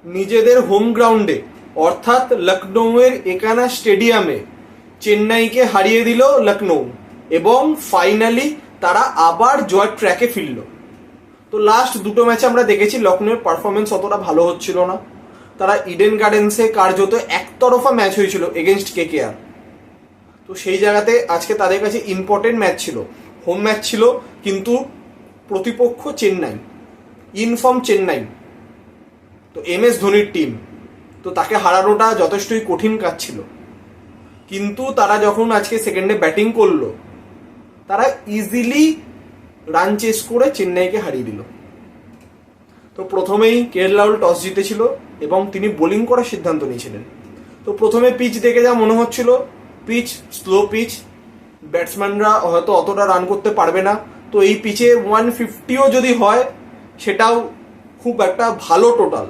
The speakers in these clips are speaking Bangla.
নিজেদের হোম গ্রাউন্ডে অর্থাৎ লখনৌয়ের একানা স্টেডিয়ামে চেন্নাইকে হারিয়ে দিল লখনৌ এবং ফাইনালি তারা আবার জয়ের ট্র্যাকে ফিরল। তো লাস্ট দুটো ম্যাচে আমরা দেখেছি লখনৌয়ের পারফরমেন্স অতটা ভালো হচ্ছিল না। তারা ইডেন গার্ডেন্সে কার্যত একতরফা ম্যাচ হয়েছিল এগেনস্ট কেকেআর। তো সেই জায়গাতে আজকে তাদের কাছে ইম্পর্টেন্ট ম্যাচ ছিল, হোম ম্যাচ ছিল, কিন্তু প্রতিপক্ষ চেন্নাই, ইনফর্ম চেন্নাই, তো MS ধোনির টিম, তো তাকে হারানোটা যথেষ্টই কঠিন কাজ ছিল। কিন্তু তারা যখন আজকে সেকেন্ডে ব্যাটিং করলো, তারা ইজিলি রান চেস করে চেন্নাইকে হারিয়ে দিল। তো প্রথমেই রাহুল টস জিতেছিল এবং তিনি বোলিং করার সিদ্ধান্ত নিয়েছিলেন। তো প্রথমে পিচ দেখে যা মনে হচ্ছিল, পিচ স্লো পিচ, ব্যাটসম্যানরা হয়তো অতটা রান করতে পারবে না। তো এই পিচে 150ও যদি হয় সেটাও খুব একটা ভালো টোটাল,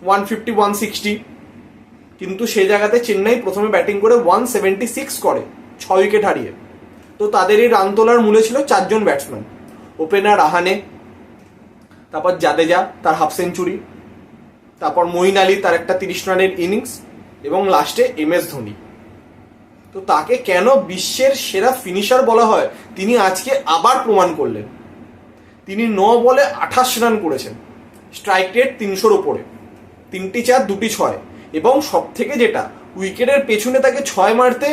150 160। কিন্তু সেই জায়গাতে চেন্নাই প্রথমে ব্যাটিং করে 176 করে 6 উইকেট হারিয়ে। তো তাদের এই রান তোলার মূলে ছিল 4 জন ব্যাটসম্যান, ওপেনার রাহানে, তারপর জাদেজা তার হাফ সেঞ্চুরি, তারপর মঈন আলী তার একটা 30 রানের ইনিংস, এবং লাস্টে MS ধোনি। তো তাকে কেন বিশ্বের সেরা ফিনিশার বলা হয় তিনি আজকে আবার প্রমাণ করলেন। তিনি 9 বলে 28 রান করেছেন, স্ট্রাইক রেট 300-র ওপরে, 3টি 4 2টি 6, এবং সব থেকে যেটা, উইকেটের পেছনে তাকে 6 মারতে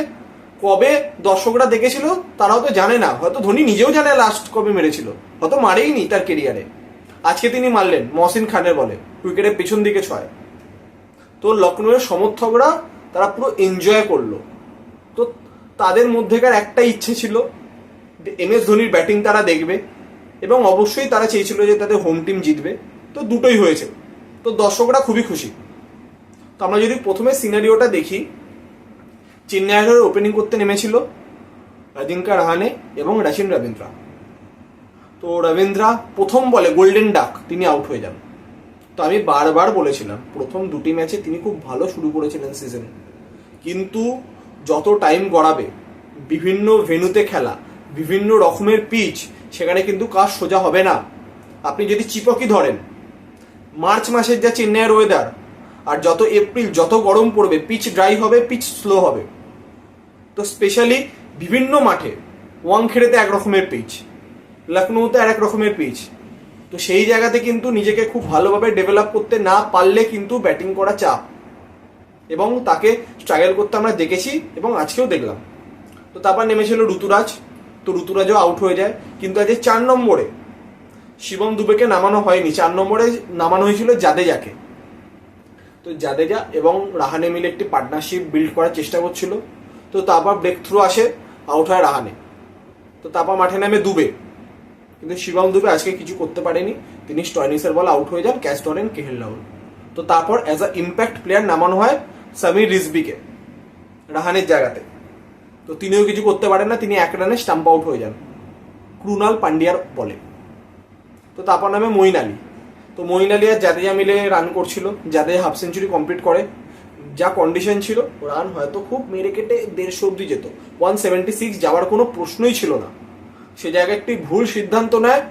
কবে দর্শকরা দেখেছিল তারাও তো জানে না, হয়তো ধোনি নিজেও জানে লাস্ট কবে মেরেছিল, হয়তো মারেইনি তার কেরিয়ারে। আজকে তিনি মারলেন মহসিন খানের বলে, উইকেটের পেছন দিকে 6। তো লখনৌয়ের সমর্থকরা তারা পুরো এনজয় করলো। তো তাদের মধ্যেকার একটা ইচ্ছে ছিল MS ধোনির ব্যাটিং তারা দেখবে, এবং অবশ্যই তারা চেয়েছিল যে তাদের হোম টিম জিতবে। তো দুটোই হয়েছে, তো দর্শকরা খুবই খুশি। তো আমরা যদি প্রথমে সিনারিওটা দেখি, চেন্নাইয়ের ওপেনিং করতে নেমেছিল অজিঙ্কা রাহানে এবং রাচিন রবীন্দ্রা। তো রবীন্দ্রা প্রথম বলে গোল্ডেন ডাক তিনি আউট হয়ে যান। তো আমি বারবার বলেছিলাম প্রথম দুটি ম্যাচে তিনি খুব ভালো শুরু করেছিলেন সিজনে, কিন্তু যত টাইম গড়াবে, বিভিন্ন ভেন্যুতে খেলা, বিভিন্ন রকমের পিচ, সেখানে কিন্তু কাজ সোজা হবে না। আপনি যদি চিপকি ধরেন, মার্চ মাসের যা চেন্নাইয়ের ওয়েদার, আর যত এপ্রিল যত গরম পড়বে, পিচ ড্রাই হবে, পিচ স্লো হবে। তো স্পেশালি বিভিন্ন মাঠে, ওয়াংখেড়েতে এক রকমের পিচ, লখনৌতে আর এক রকমের পিচ। তো সেই জায়গাতে কিন্তু নিজেকে খুব ভালোভাবে ডেভেলপ করতে না পারলে কিন্তু ব্যাটিং করা চাপ, এবং তাকে স্ট্রাগল করতে আমরা দেখেছি এবং আজকেও দেখলাম। তো তারপর নেমেছিল ঋতুরাজ, তো ঋতুরাজও আউট হয়ে যায়। কিন্তু আজ 4 নম্বরে শিবম দুবেকে নামানো হয়নি, 4 নম্বরে নামানো হয়েছিল জাদেজাকে। তো জাদেজা এবং রাহানে মিলে একটি পার্টনারশিপ বিল্ড করার চেষ্টা করছিল। তো তারপর ব্রেক থ্রু আসে, আউট হয় রাহানে। তো তারপর মাঠে নামে দুবে, কিন্তু শিবম দুবে আজকে কিছু করতে পারেনি, তিনি স্টয়নিসের বল আউট হয়ে যান, ক্যাচ ধরেন রাহুল। তো তারপর অ্যাজ আ ইম্প্যাক্ট প্লেয়ার নামানো হয় সামির রিজভিকে রাহানের জায়গাতে। তো তিনিও কিছু করতে পারেন না, তিনি 1 রানে স্টাম্প আউট হয়ে যান ক্রুনাল পান্ডিয়ার বলে। তো তারপর নামে মঈন আলী। তো মঈন আলী আর জাদেজা মিলে রান করছিল, জাদেজা হাফ সেঞ্চুরি কমপ্লিট করে। যা কন্ডিশন ছিল, রান হয়তো খুব মেরে কেটে 150 অব্দি যেত, 176 যাওয়ার কোনো প্রশ্নই ছিল না। সে জায়গায় একটি ভুল সিদ্ধান্ত নেয়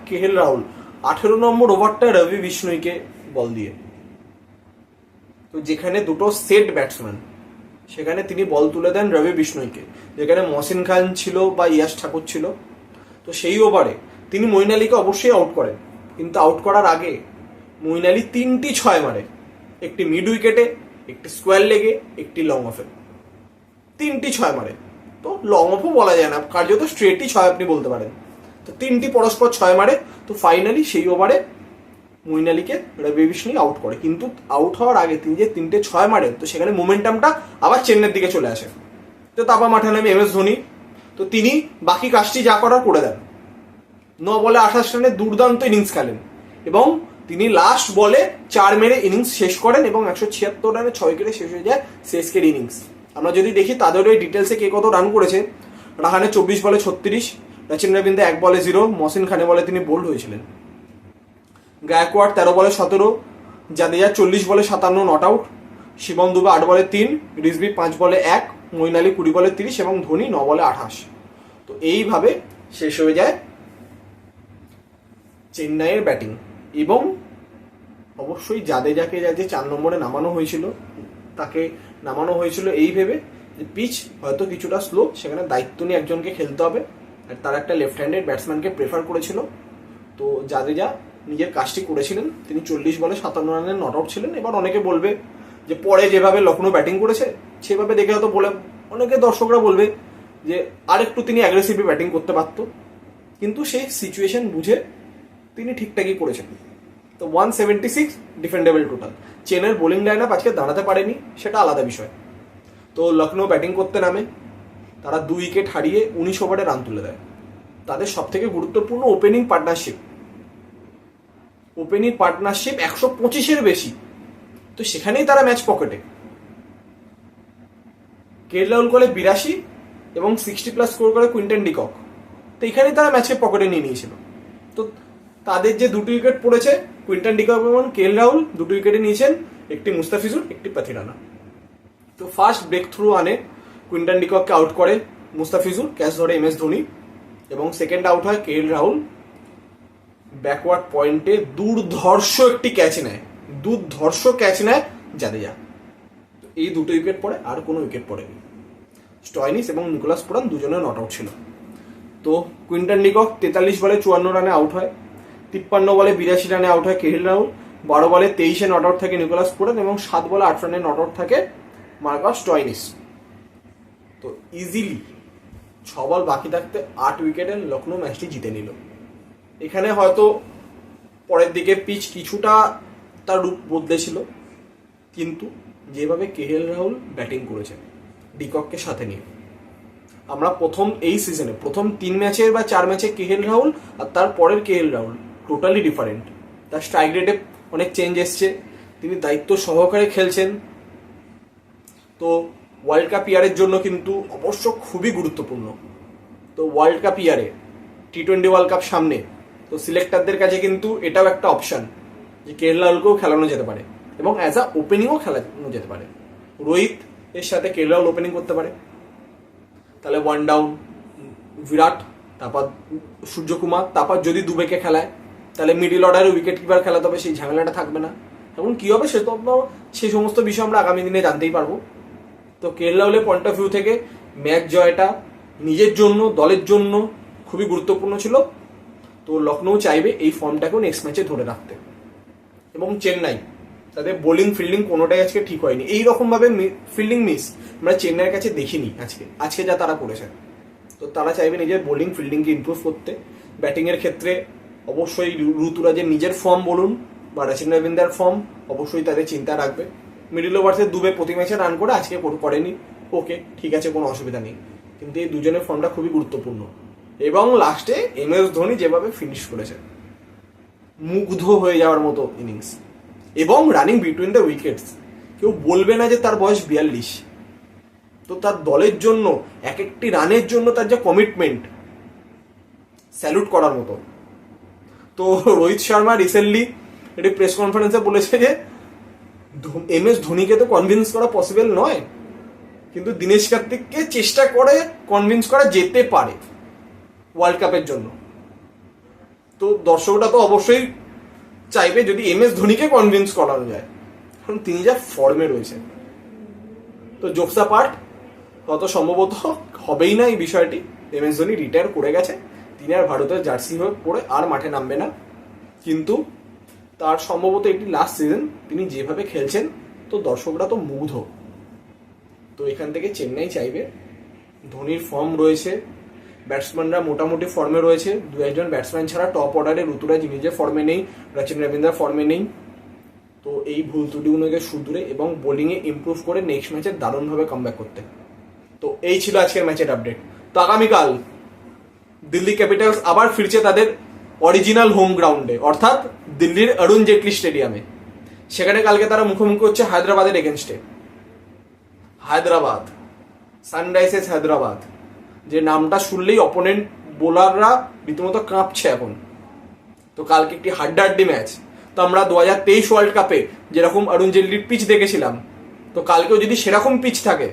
রাহুল, 18 নম্বর ওভারটা রবি বিষ্ণুইকে বল দিয়ে। তো যেখানে দুটো সেট ব্যাটসম্যান, সেখানে তিনি বল তুলে দেন রবি বিষ্ণুইকে, যেখানে মহসিন খান ছিল বা ইয়াস ঠাকুর ছিল। তো সেই ওভারে তিনি মঈন আলীকে অবশ্যই আউট করেন, কিন্তু আউট করার আগে মঈন আলী 3টি 6 মারে, একটি মিড উইকেটে, একটি স্কোয়ার লেগে, একটি লং অফে, 3টি 6 মারে। তো লং অফও বলা যায় না, কার্যত স্ট্রেটই 6 আপনি বলতে পারেন। তো 3টি পরস্পর 6 মারে। তো ফাইনালি সেই ওভারে মঈন আলীকে রবি বিষ্ণুই আউট করে। কিন্তু আউট হওয়ার আগে তিনি যে 3টে 6 মারেন, তো সেখানে মোমেন্টামটা আবার চেন্নাইয়ের দিকে চলে আসে। তো তারপর মাঠে নামে MS ধোনি। তো তিনি বাকি কাজটি যা করার করে দেন, 9 বলে 28 রানে দুর্দান্ত ইনিংস খেলেন, এবং তিনি লাস্ট বলে 4 মেরে ইনিংস শেষ করেন, এবং 176 রানে 6 উইকেটে শেষ হয়ে যায় শেষকের ইনিংস। আমরা যদি দেখি তাদের ওই ডিটেলসে কে কত রান করেছে, রাহানে 24 বলে 36, রাচিন রবীন্দ্র 1 বলে 0, মহসিন খানে বলে তিনি বোল্ড হয়েছিলেন, গায়কোয়াড় 13 বলে 17, জাদেজা 40 বলে 57 নট আউট, শিবম দুবে 8 বলে 3, রিজভি 5 বলে 1, মঈন আলী 20 বলে 30 এবং ধোনি 9 বলে 28। তো এইভাবে শেষ হয়ে যায় চেন্নাইয়ের ব্যাটিং, এবং অবশ্যই জাদেজাকে যে 4 নম্বরে নামানো হয়েছিল, তাকে নামানো হয়েছিল এই ভেবে যে পিচ হয়তো কিছুটা স্লো, সেখানে দায়িত্ব নিয়ে একজনকে খেলতে হবে, আর তার একটা লেফট হ্যান্ডেড ব্যাটসম্যানকে প্রেফার করেছিল। তো জাদেজা নিজের কাজটি করেছিলেন, তিনি 40 বলে 57 রানে নট আউট ছিলেন। এবার অনেকে বলবে যে পরে যেভাবে লখনৌ ব্যাটিং করেছে সেভাবে দেখে হয়তো বলে, অনেকে দর্শকরা বলবে যে আরেকটু তিনি অ্যাগ্রেসিভলি ব্যাটিং করতে পারতো, কিন্তু সেই সিচুয়েশন বুঝে তিনি ঠিকঠাকই করেছেন। তো 176 ডিফেন্ডেবল টোটাল। চেনের বোলিং লাইন আপ আজকে দাঁড়াতে পারেনি, সেটা আলাদা বিষয়। তো লখনৌ ব্যাটিং করতে নামে, তারা 2 উইকেট হারিয়ে 19 ওভারে রান তুলে দেয়। তাদের সব থেকে গুরুত্বপূর্ণ ওপেনিং পার্টনারশিপ 125-এর বেশি, তো সেখানেই তারা ম্যাচ পকেটে। কেএল রাহুল করে 82 এবং 60+ স্কোর করে কুইন্টন ডিকক, তো এখানেই তারা ম্যাচকে পকেটে নিয়ে নিয়েছিল। তো তাদের যে 2 উইকেট পড়েছে, কুইন্টন ডিকক এবং কেএল রাহুল 2 উইকেটে নিয়েছেন, একটি মুস্তাফিজুর, একটি পাথিরানা। তো ফার্স্ট ব্রেক থ্রু আনে, কুইন্টন ডিকককে আউট করে মুস্তাফিজুর, ক্যাচ ধরে এম এস ধোনি, এবং সেকেন্ড আউট হয় কেএল রাহুল। ব্যাকওয়ার্ড পয়েন্টে দুর্ধর্ষ একটি ক্যাচ নেয় জাদেজা। এই 2 উইকেট পড়ে, আর কোনো উইকেট পড়েনি। স্টয়নিস এবং নিকোলাস পুরান দুজনে নট আউট ছিল। তো কুইন্টন ডিকক 43 বলে 54 রানে আউট হয়, 53 বলে 82 রানে আউট হয় কেএল রাহুল, 12 বলে 23-এ নট আউট থাকে নিকোলাস পুরান, এবং 7 বলে 8 রানে নট আউট থাকে মার্কাস স্টয়নিস। তো ইজিলি 6 বল বাকি থাকতে 8 উইকেটে লখনৌ ম্যাচটি জিতে নিল। এখানে হয়তো পরের দিকে পিচ কিছুটা তার রূপ বদলেছিল, কিন্তু যেভাবে কেএল রাহুল ব্যাটিং করেছে ডিকককে সাথে নিয়ে, আমরা এই সিজনে প্রথম 3 ম্যাচের বা 4 ম্যাচে কেএল রাহুল আর তার পরের কেএল রাহুল টোটালি ডিফারেন্ট। তার স্ট্রাইক রেটে অনেক চেঞ্জ এসছে, তিনি দায়িত্ব সহকারে খেলছেন। তো ওয়ার্ল্ড কাপ ইয়ারের জন্য কিন্তু অবশ্য খুবই গুরুত্বপূর্ণ। তো ওয়ার্ল্ড কাপ ইয়ারে T20 ওয়ার্ল্ড কাপ সামনে, তো সিলেক্টরদের কাছে কিন্তু এটাও একটা অপশন যে কেএল রাহুলকেও খেলানো যেতে পারে, এবং অ্যাজ আ ওপেনিংও খেলানো যেতে পারে। রোহিত এর সাথে কেএল রাহুল ওপেনিং করতে পারে, তাহলে 1 ডাউন বিরাট, তারপর সূর্যকুমার, তারপর যদি দুবেকে খেলায় তাহলে মিডিল অর্ডারে উইকেট কিপার খেলাতে হবে, সেই ঝামেলাটা থাকবে না। এবং কি হবে সে তো সেই সমস্ত বিষয় আমরা আগামী দিনে জানতেই পারবো। তো কেএল রাহুলের পয়েন্ট অফ ভিউ থেকে ম্যাচ জয়টা নিজের জন্য, দলের জন্য খুবই গুরুত্বপূর্ণ ছিল। তো লখনৌ চাইবে এই ফর্মটাকেও নেক্সট ম্যাচে ধরে রাখতে। এবং চেন্নাই, তাদের বোলিং ফিল্ডিং কোনোটাই আজকে ঠিক হয়নি। এইরকমভাবে ফিল্ডিং মিস আমরা চেন্নাইয়ের কাছে দেখিনি আজকে যা তারা করেছে। তো তারা চাইবে নিজের বোলিং ফিল্ডিংকে ইমপ্রুভ করতে। ব্যাটিংয়ের ক্ষেত্রে অবশ্যই ঋতুরাজের নিজের ফর্ম বলুন বা রচিন রবীন্দ্রার ফর্ম অবশ্যই তাদের চিন্তা রাখবে। মিডল ওভার্সে দুবে প্রতি ম্যাচে রান করে আজকে করেনি, ওকে ঠিক আছে, কোনো অসুবিধা নেই, কিন্তু এই দুজনের ফর্মটা খুবই গুরুত্বপূর্ণ। এবং লাস্টে এম এস ধোনি যেভাবে ফিনিশ করেছে, মুগ্ধ হয়ে যাওয়ার মতো ইনিংস, এবং রানিং বিটুইন দ্য উইকেটস। কেউ বলবে না যে তার বয়স 42। তো তার দলের জন্য এক একটি রানের জন্য তার যে কমিটমেন্ট, স্যালুট করার মতো। তো রোহিত শর্মা রিসেন্টলি একটি প্রেস কনফারেন্সে বলেছে যে এম এস ধোনিকে তো কনভিন্স করা পসিবল নয়, কিন্তু দীনেশ কার্তিককে চেষ্টা করে কনভিন্স করা যেতে পারে ওয়ার্ল্ড কাপের জন্য। তো দর্শকরা তো অবশ্যই চাইবে যদি এম এস ধোনিকে কনভিন্স করানো যায়, কারণ তিনি যা ফর্মে রয়েছেন। তো জোকসা পার্ট হয়তো সম্ভবত হবেই না এই বিষয়টি। এম এস ধোনি রিটায়ার করে গেছে, তিনি আর ভারতের জার্সি হয়ে পরে আর মাঠে নামবে না, কিন্তু তার সম্ভবত এটি লাস্ট সিজন। তিনি যেভাবে খেলছেন তো দর্শকরা তো মুগ্ধ। তো এখান থেকে চেন্নাই চাইবে, ধোনির ফর্ম রয়েছে, ব্যাটসম্যানরা মোটামুটি ফর্মে রয়েছে, 2-1 ব্যাটসম্যান ছাড়া টপ অর্ডারে ঋতুরাজ নিজে ফর্মে নেই, রচিন রবীন্দ্র ফর্মে নেই। তো এই ভুল ত্রুটিগুলোকে শুধরে এবং বোলিংয়ে ইমপ্রুভ করে নেক্সট ম্যাচে দারুণভাবে কামব্যাক করতে। তো এই ছিল আজকের ম্যাচের আপডেট। তো আগামীকাল দিল্লি ক্যাপিটালস আবার ফিরছে তাদের অরিজিনাল হোম গ্রাউন্ডে, অর্থাৎ দিল্লির অরুণ জেটলি স্টেডিয়ামে। সেখানে কালকে তারা মুখোমুখি হচ্ছে হায়দ্রাবাদের এগেনস্টে। হায়দ্রাবাদ, সানরাইজার্স হায়দ্রাবাদ, যে নামটা শুনলেই অপোনেন্ট বোলাররা রীতিমতো কাঁপছে এখন। তো কালকে একটি হাড্ডাহাড্ডি ম্যাচ। তো আমরা 2023 ওয়ার্ল্ড কাপে যেরকম অরুণ জেটলির পিচ দেখেছিলাম, তো কালকেও যদি সেরকম পিচ থাকে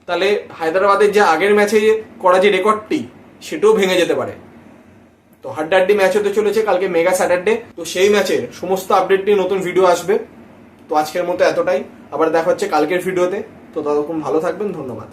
তাহলে হায়দ্রাবাদের যে আগের ম্যাচে করা যে রেকর্ডটি সেটাও ভেঙে যেতে পারে। তো তো হাড্ডাহাড্ডি ম্যাচ হতে চলেছে কালকে মেগা স্যাটারডে। তো সেই ম্যাচের সমস্ত আপডেট নিয়ে নতুন ভিডিও আসবে। তো আজকের মতো এতটাই, আবার দেখা হচ্ছে কালকের ভিডিওতে। তো ততক্ষণ ভালো থাকবেন, ধন্যবাদ।